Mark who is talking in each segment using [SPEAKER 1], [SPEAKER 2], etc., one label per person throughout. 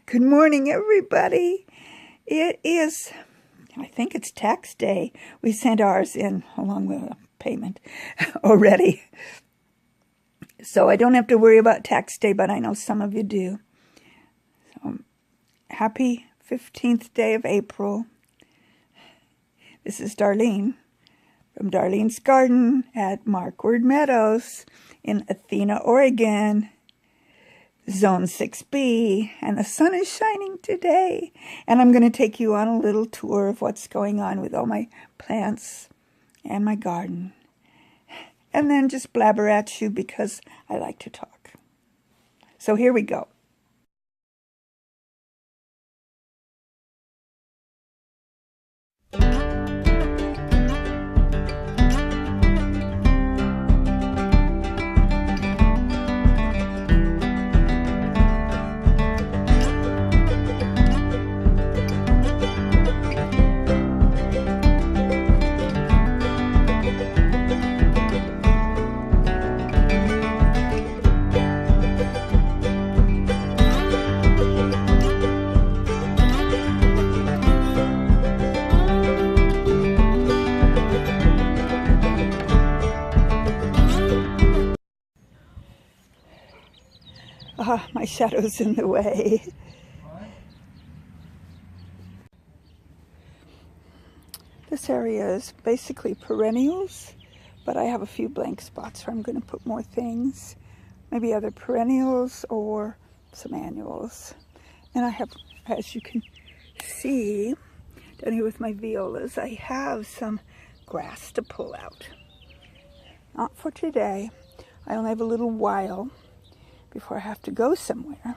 [SPEAKER 1] Good morning, everybody. It is, I think it's tax day. We sent ours in along with a payment already. So I don't have to worry about tax day, but I know some of you do. So, happy 15th day of April. This is Darlene from Darlene's Garden at Markward Meadows in Athena, Oregon. Zone 6B, and the sun is shining today. And I'm going to take you on a little tour of what's going on with all my plants and my garden. And then just blabber at you because I like to talk. So here we go. My shadow's in the way. This area is basically perennials, but I have a few blank spots where I'm going to put more things, maybe other perennials or some annuals. And I have, as you can see, down here with my violas, I have some grass to pull out. Not for today. I only have a little while before I have to go somewhere.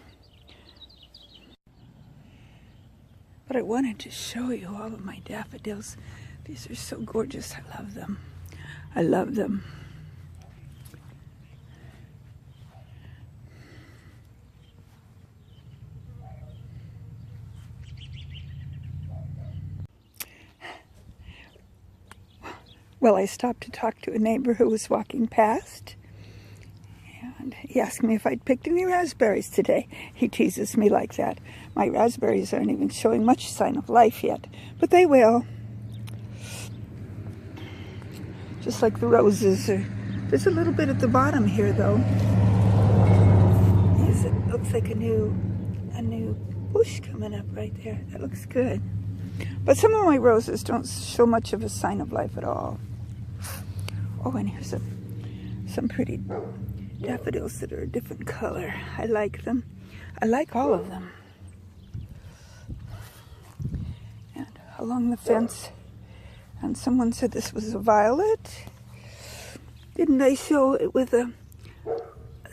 [SPEAKER 1] But I wanted to show you all of my daffodils. These are so gorgeous. I love them. I love them. Well, I stopped to talk to a neighbor who was walking past. And he asked me if I'd picked any raspberries today. He teases me like that. My raspberries aren't even showing much sign of life yet, but they will. Just like the roses. There's a little bit at the bottom here, though. It looks like a new bush coming up right there. That looks good. But some of my roses don't show much of a sign of life at all. Oh, and here's some pretty daffodils that are a different color. I like them. I like all of them. And along the fence, and someone said this was a violet. Didn't I show it with a...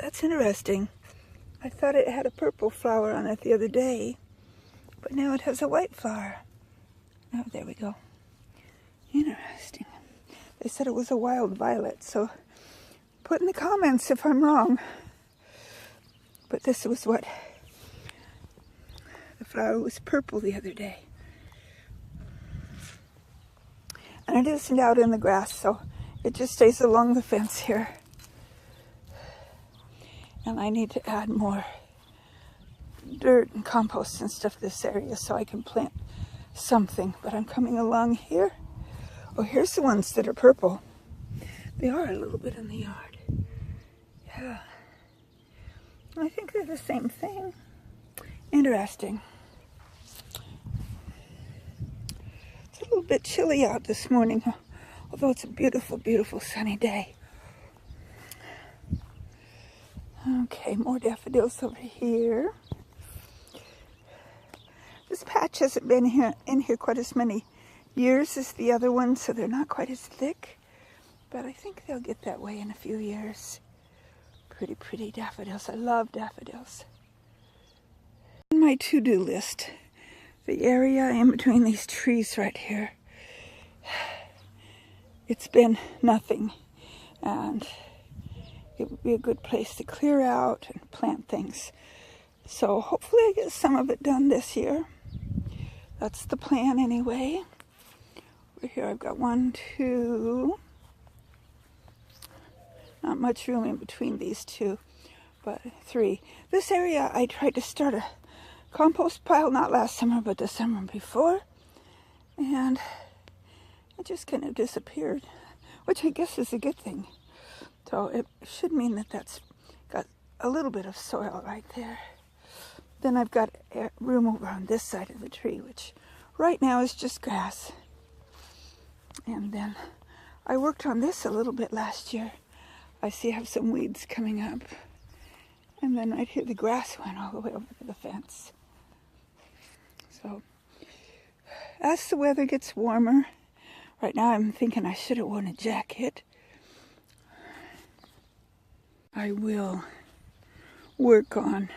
[SPEAKER 1] That's interesting. I thought it had a purple flower on it the other day, but now it has a white flower. Oh, there we go. Interesting. They said it was a wild violet, so put in the comments if I'm wrong. But this was what the flower was purple the other day. And it isn't out in the grass, so it just stays along the fence here. And I need to add more dirt and compost and stuff to this area so I can plant something. But I'm coming along here. Oh, here's the ones that are purple. They are a little bit in the yard. Yeah. I think they're the same thing. Interesting. It's a little bit chilly out this morning, although it's a beautiful, beautiful sunny day. Okay, more daffodils over here. This patch hasn't been in here quite as many years as the other ones, so they're not quite as thick. But I think they'll get that way in a few years. Pretty, pretty daffodils. I love daffodils. On my to-do list, the area in between these trees right here, it's been nothing. And it would be a good place to clear out and plant things. So hopefully I get some of it done this year. That's the plan anyway. Over here I've got 1, 2, not much room in between these two, but 3. This area I tried to start a compost pile, not last summer, but the summer before. And it just kind of disappeared, which I guess is a good thing. So it should mean that that's got a little bit of soil right there. Then I've got room over on this side of the tree, which right now is just grass. And then I worked on this a little bit last year. I see I have some weeds coming up. And then right here the grass went all the way over to the fence. So as the weather gets warmer, right now I'm thinking I should have worn a jacket. I will work on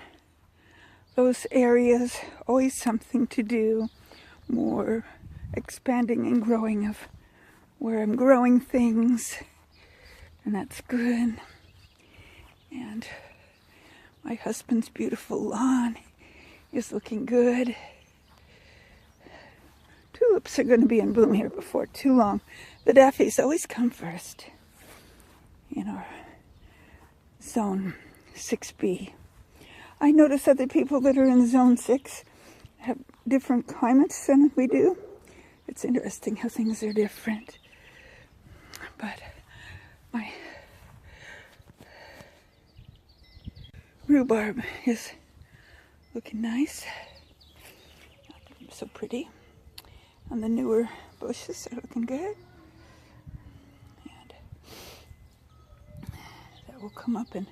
[SPEAKER 1] those areas, always something to do, more expanding and growing of where I'm growing things, and that's good. And my husband's beautiful lawn is looking good. Tulips are going to be in bloom here before too long. The daffodils always come first in our zone 6B. I notice other people that are in zone 6 have different climates than we do. It's interesting how things are different. But my rhubarb is looking nice. Not so pretty. And the newer bushes are looking good. And that will come up and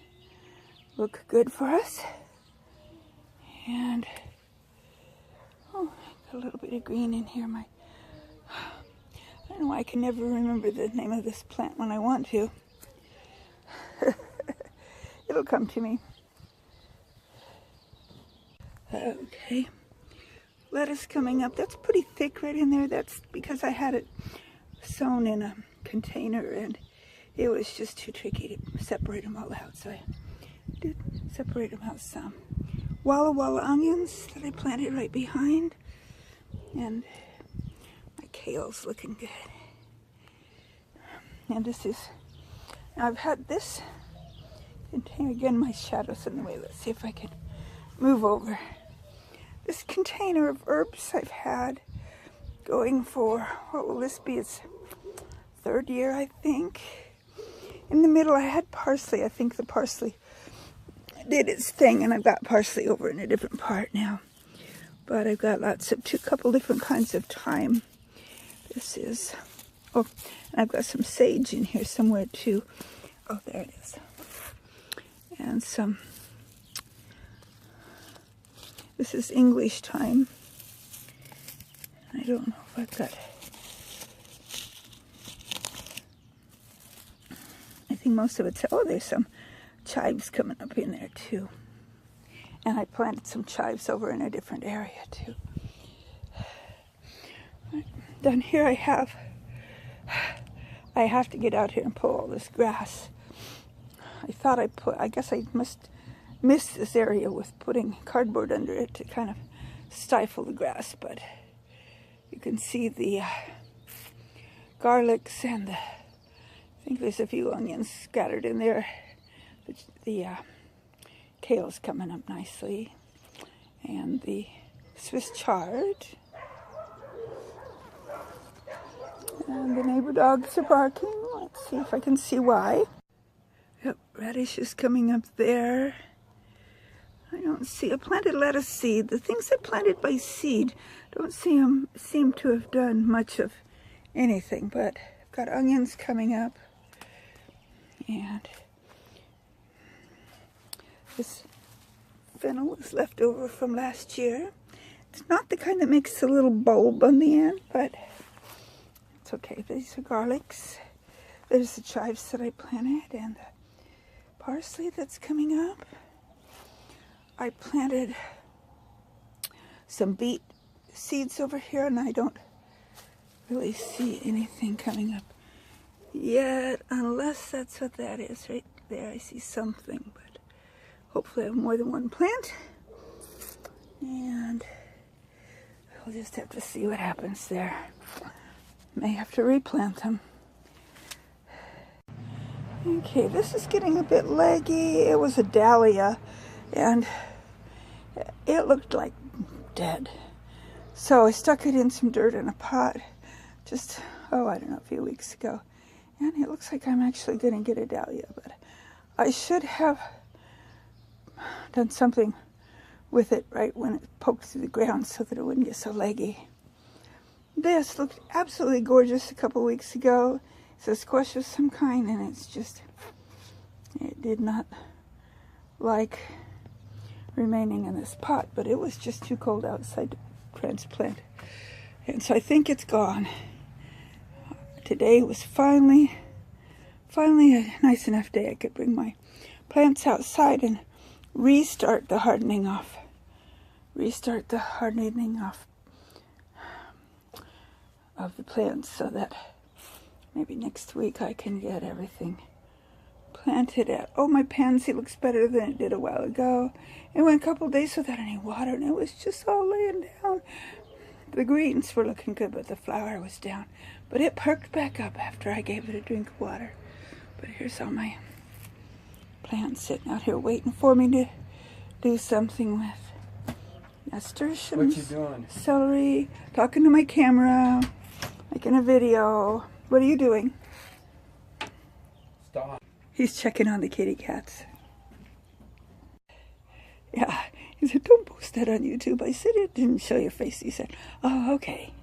[SPEAKER 1] look good for us. And oh, got a little bit of green in here. I don't know why I can never remember the name of this plant when I want to. It'll come to me. Okay. Lettuce coming up. That's pretty thick right in there. That's because I had it sown in a container and it was just too tricky to separate them all out. So I did separate them out some. Walla Walla onions that I planted right behind. And my kale's looking good. And this is, I've had this container, again my shadow's in the way. Let's see if I can move over. This container of herbs I've had going for, what will this be, its third year I think. In the middle I had parsley. I think the parsley did its thing and I've got parsley over in a different part now. But I've got lots of, couple different kinds of thyme. This is, oh, and I've got some sage in here somewhere too. Oh, there it is. And some, this is English thyme. I don't know if I've got, I think most of it's, oh, there's some chives coming up in there too. And I planted some chives over in a different area too. Down here I have to get out here and pull all this grass. I guess I must miss this area with putting cardboard under it to kind of stifle the grass, but you can see the garlics and I think there's a few onions scattered in there. The kale's coming up nicely, and the Swiss chard, and the neighbor dogs are barking. Let's see if I can see why. Yep, radish is coming up there. I don't see a planted lettuce seed. The things I planted by seed don't seem to have done much of anything, but I've got onions coming up, and this fennel was left over from last year. It's not the kind that makes a little bulb on the end, but it's okay. These are garlics. There's the chives that I planted and the parsley that's coming up. I planted some beet seeds over here and I don't really see anything coming up yet, unless that's what that is right there. I see something, but hopefully I have more than one plant, and I'll just have to see what happens there. May have to replant them. Okay, this is getting a bit leggy. It was a dahlia, and it looked like dead. So I stuck it in some dirt in a pot just, I don't know, a few weeks ago. And it looks like I'm actually going to get a dahlia, but I should have done something with it right when it poked through the ground so that it wouldn't get so leggy. This looked absolutely gorgeous a couple weeks ago. It's a squash of some kind, and it's just, it did not like remaining in this pot, but it was just too cold outside to transplant. And so I think it's gone. Today was finally a nice enough day I could bring my plants outside and restart the hardening off. Of the plants so that maybe next week I can get everything planted at. Oh, my pansy looks better than it did a while ago. It went a couple days without any water, and it was just all laying down. The greens were looking good, but the flower was down. But it perked back up after I gave it a drink of water. But here's all my plants sitting out here waiting for me to do something with. Nasturtiums,
[SPEAKER 2] what you doing?
[SPEAKER 1] Celery, talking to my camera, making a video. What are you doing?
[SPEAKER 2] Stop.
[SPEAKER 1] He's checking on the kitty cats. Yeah, he said, don't post that on YouTube. I said, it didn't show your face. He said, oh, okay.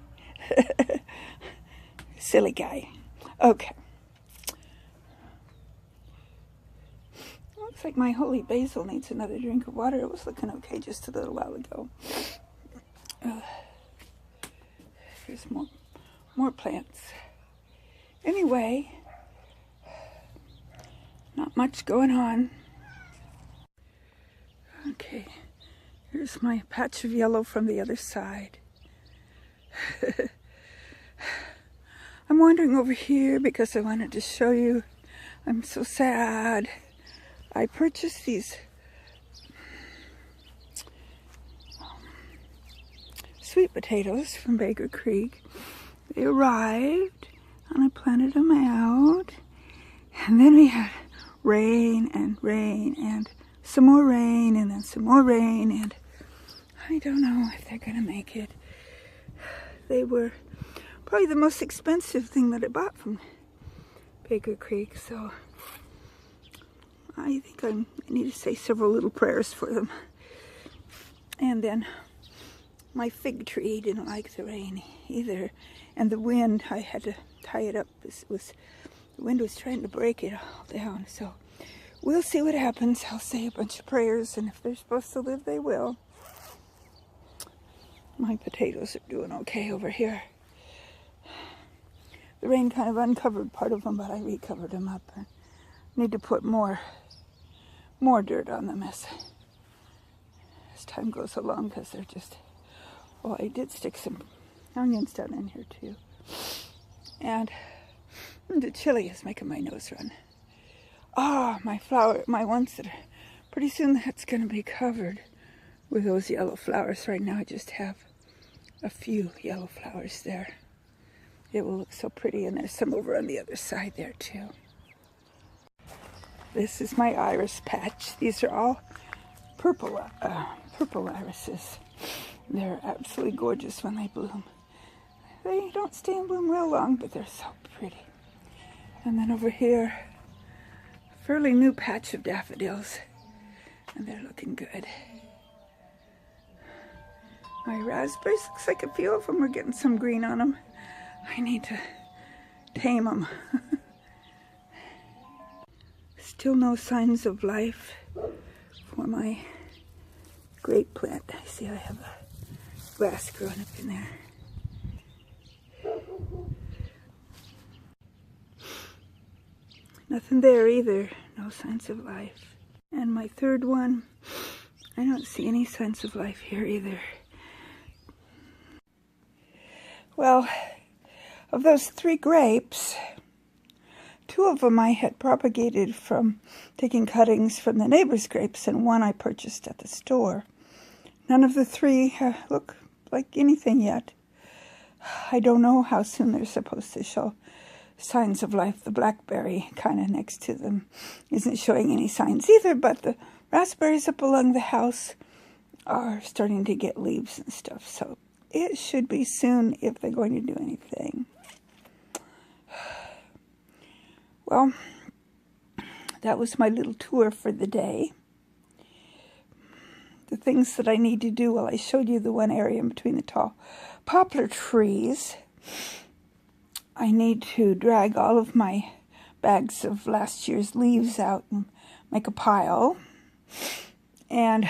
[SPEAKER 1] Silly guy. Okay. Looks like my holy basil needs another drink of water. It was looking okay just a little while ago. Here's more plants. Anyway, not much going on. Okay, here's my patch of yellow from the other side. I'm wandering over here because I wanted to show you. I'm so sad. I purchased these sweet potatoes from Baker Creek. They arrived and I planted them out. And then we had rain and some more rain and then some more rain, and I don't know if they're gonna make it. They were probably the most expensive thing that I bought from Baker Creek, so I think I need to say several little prayers for them. And then my fig tree didn't like the rain either, and the wind, I had to tie it up. The wind was trying to break it all down, so we'll see what happens. I'll say a bunch of prayers, and if they're supposed to live, they will. My potatoes are doing okay over here. The rain kind of uncovered part of them, but I recovered them up. I need to put more dirt on them as time goes along, because they're just, I did stick some onions down in here too. And the chili is making my nose run. My ones that are, pretty soon that's going to be covered with those yellow flowers. Right now I just have a few yellow flowers there. It will look so pretty, and there's some over on the other side there too. This is my iris patch. These are all purple irises. They're absolutely gorgeous when they bloom. They don't stay in bloom real long, but they're so pretty. And then over here, a fairly new patch of daffodils, and they're looking good. My raspberries, looks like a few of them are getting some green on them. I need to tame them. Still no signs of life for my grape plant. I see I have a grass growing up in there. Nothing there either. No signs of life. And my third one, I don't see any signs of life here either. Well, of those 3 grapes, 2 of them I had propagated from taking cuttings from the neighbor's grapes, and 1 I purchased at the store. None of the 3 look like anything yet. I don't know how soon they're supposed to show signs of life. The blackberry kind of next to them isn't showing any signs either, but the raspberries up along the house are starting to get leaves and stuff. So it should be soon if they're going to do anything. Well, that was my little tour for the day. The things that I need to do, well, I showed you the one area in between the tall poplar trees. I need to drag all of my bags of last year's leaves out and make a pile. And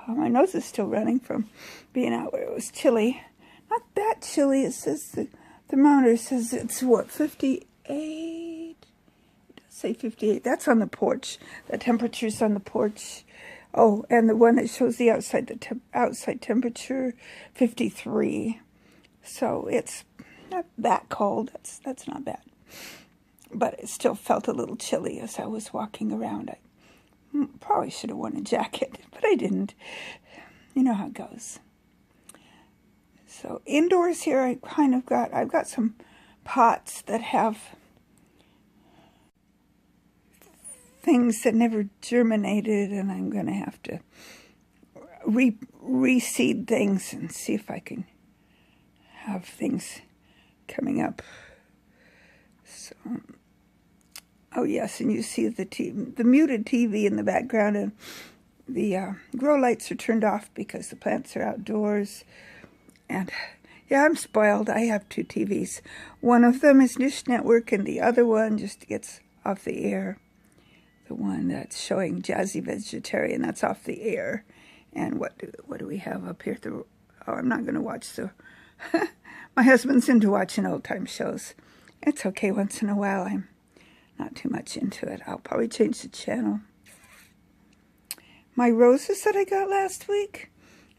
[SPEAKER 1] my nose is still running from being out where it was chilly. Not that chilly. It says the thermometer says it's, what, 58? It does say 58. That's on the porch. The temperature's on the porch. Oh, and the one that shows the outside temperature, 53. So it's not that cold. That's not bad. But it still felt a little chilly as I was walking around. I probably should have worn a jacket, but I didn't. You know how it goes. So indoors here, I've got some pots that have things that never germinated, and I'm going to have to reseed things and see if I can have things coming up. So, oh yes, and you see the muted TV in the background, and the grow lights are turned off because the plants are outdoors. And yeah, I'm spoiled. I have 2 TVs. One of them is Dish Network, and the other one just gets off the air. The one that's showing Jazzy Vegetarian, that's off the air. And what do we have up here? I'm not going to watch the... My husband's into watching old-time shows. It's okay once in a while. I'm not too much into it. I'll probably change the channel. My roses that I got last week,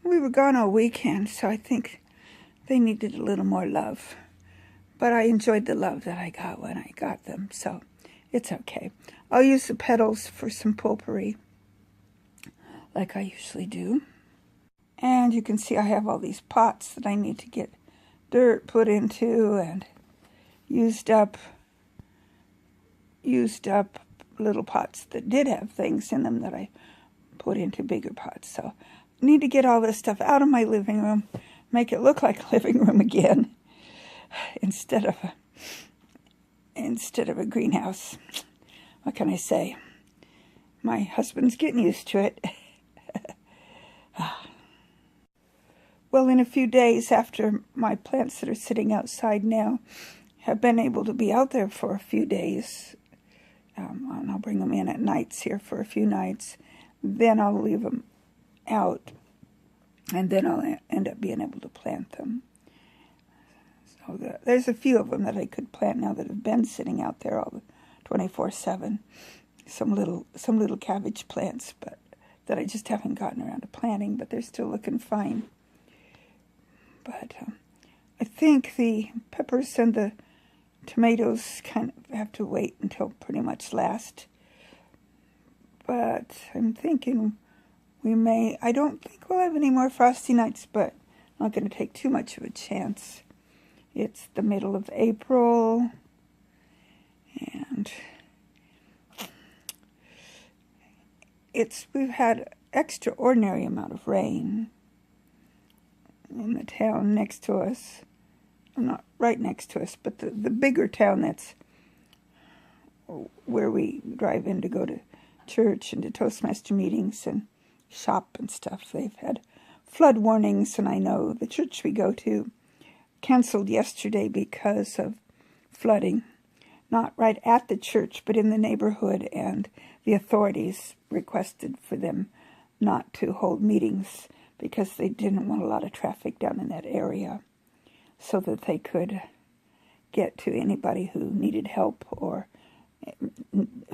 [SPEAKER 1] we were gone all weekend, so I think they needed a little more love. But I enjoyed the love that I got when I got them, so it's okay. I'll use the petals for some potpourri, like I usually do. And you can see I have all these pots that I need to get dirt put into, and used up little pots that did have things in them that I put into bigger pots. So I need to get all this stuff out of my living room, make it look like a living room again, instead of a greenhouse. What can I say? My husband's getting used to it. Well, in a few days after my plants that are sitting outside now have been able to be out there for a few days, and I'll bring them in at nights here for a few nights, then I'll leave them out, and then I'll end up being able to plant them. So there's a few of them that I could plant now that have been sitting out there all 24/7. Some little cabbage plants, but that I just haven't gotten around to planting, but they're still looking fine. But I think the peppers and the tomatoes kind of have to wait until pretty much last. But I'm thinking I don't think we'll have any more frosty nights, but I'm not going to take too much of a chance. It's the middle of April, and we've had extraordinary amount of rain in the town next to us. Not right next to us, but the bigger town that's where we drive in to go to church and to Toastmaster meetings and shop and stuff. They've had flood warnings, and I know the church we go to canceled yesterday because of flooding. Not right at the church, but in the neighborhood, and the authorities requested for them not to hold meetings because they didn't want a lot of traffic down in that area, so that they could get to anybody who needed help or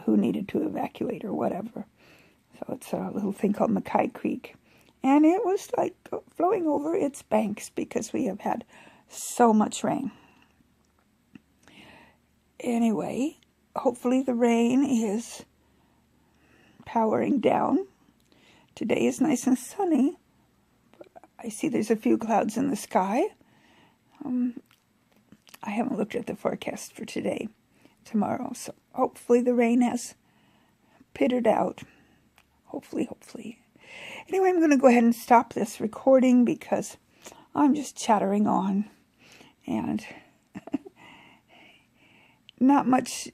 [SPEAKER 1] who needed to evacuate or whatever. So it's a little thing called Mackay Creek. And it was like flowing over its banks because we have had so much rain. Anyway, hopefully the rain is powering down. Today is nice and sunny. I see there's a few clouds in the sky. I haven't looked at the forecast for tomorrow, so hopefully the rain has pittered out. Hopefully. Anyway, I'm going to go ahead and stop this recording because I'm just chattering on. And not much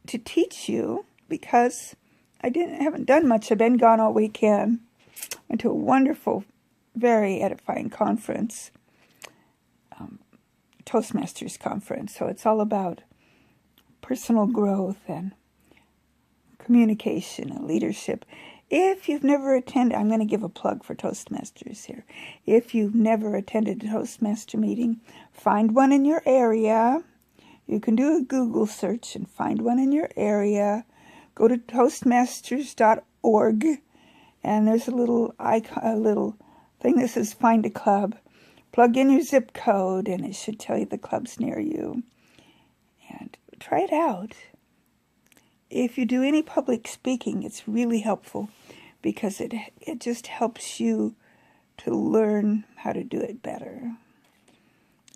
[SPEAKER 1] to teach you because I haven't done much. I've been gone all weekend. Went to a wonderful, very edifying conference, Toastmasters conference. So it's all about personal growth and communication and leadership. If you've never attended, I'm going to give a plug for Toastmasters here. If you've never attended a Toastmaster meeting, find one in your area. You can do a Google search and find one in your area. Go to toastmasters.org, and there's a little icon, a little thing that says Find a Club. Plug in your zip code, and it should tell you the clubs near you. And try it out. If you do any public speaking, it's really helpful because it just helps you to learn how to do it better.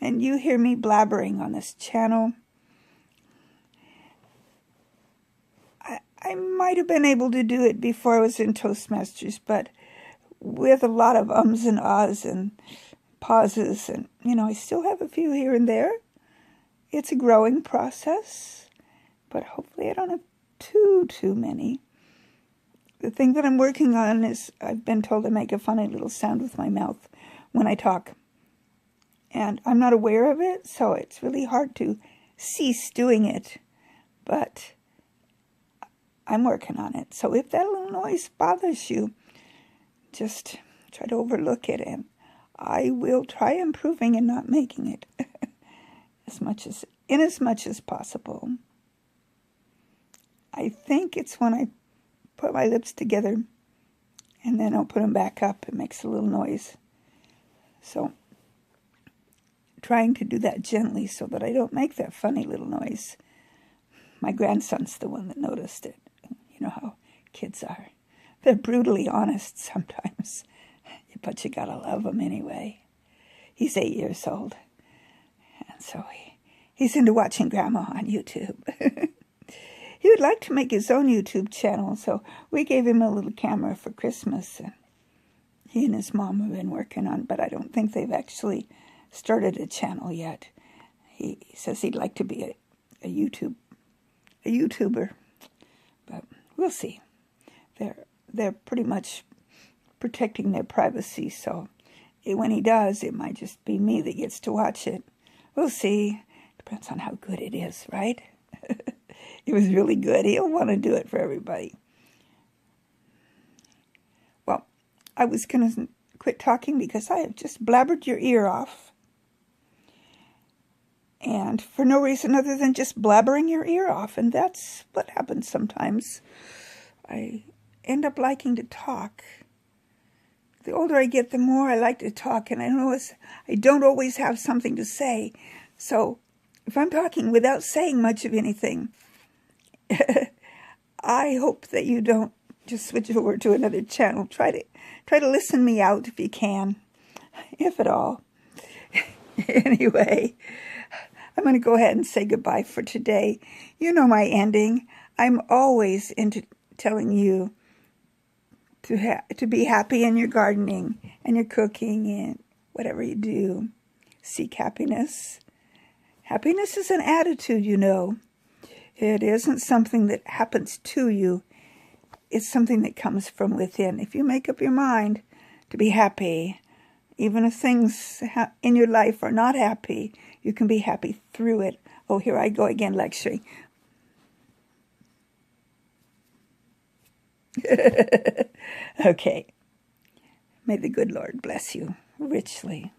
[SPEAKER 1] And you hear me blabbering on this channel. I might have been able to do it before I was in Toastmasters, but with a lot of ums and ahs and pauses, and, I still have a few here and there. It's a growing process, but hopefully I don't have too many. The thing that I'm working on is I've been told to make a funny little sound with my mouth when I talk. And I'm not aware of it, so it's really hard to cease doing it. But I'm working on it. So if that little noise bothers you, just try to overlook it, and I will try improving and not making it as much as possible. I think it's when I put my lips together and then I'll put them back up. It makes a little noise. So, trying to do that gently so that I don't make that funny little noise. My grandson's the one that noticed it. You know how kids are. They're brutally honest sometimes, but you gotta love them anyway. He's 8 years old, and so he's into watching Grandma on YouTube. He would like to make his own YouTube channel, so we gave him a little camera for Christmas, and he and his mom have been working on, but I don't think they've actually started a channel yet. He says he'd like to be a YouTuber, but we'll see. They're pretty much protecting their privacy, so when he does, it might just be me that gets to watch it. We'll see. Depends on how good it is, right? It was really good. He'll want to do it for everybody. Well, I was going to quit talking because I have just blabbered your ear off. And for no reason other than just blabbering your ear off. And that's what happens sometimes. I end up liking to talk. The older I get, the more I like to talk. And I don't always have something to say. So if I'm talking without saying much of anything, I hope that you don't just switch over to another channel. Try to listen me out if you can, if at all. Anyway, I'm going to go ahead and say goodbye for today. You know my ending. I'm always into telling you to be happy in your gardening and your cooking and whatever you do. Seek happiness. Happiness is an attitude, you know. It isn't something that happens to you. It's something that comes from within. If you make up your mind to be happy, even if things in your life are not happy, you can be happy through it. Oh, here I go again lecturing. Okay. May the good Lord bless you richly.